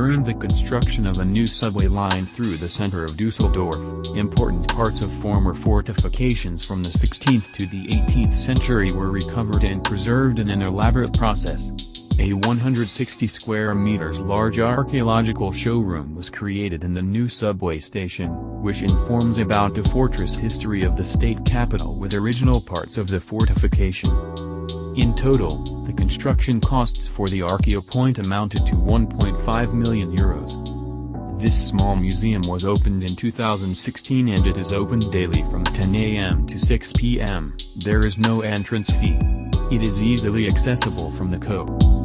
during the construction of a new subway line through the center of Düsseldorf. Important parts of former fortifications from the 16th to the 18th century were recovered and preserved in an elaborate process. A 160 square meters large archaeological showroom was created in the new subway station, which informs about the fortress history of the state capital with original parts of the fortification. In total, the construction costs for the ArcheoPoint amounted to €1.5 million. This small museum was opened in 2016 and it is opened daily from 10 a.m. to 6 p.m. There is no entrance fee. It is easily accessible from the co.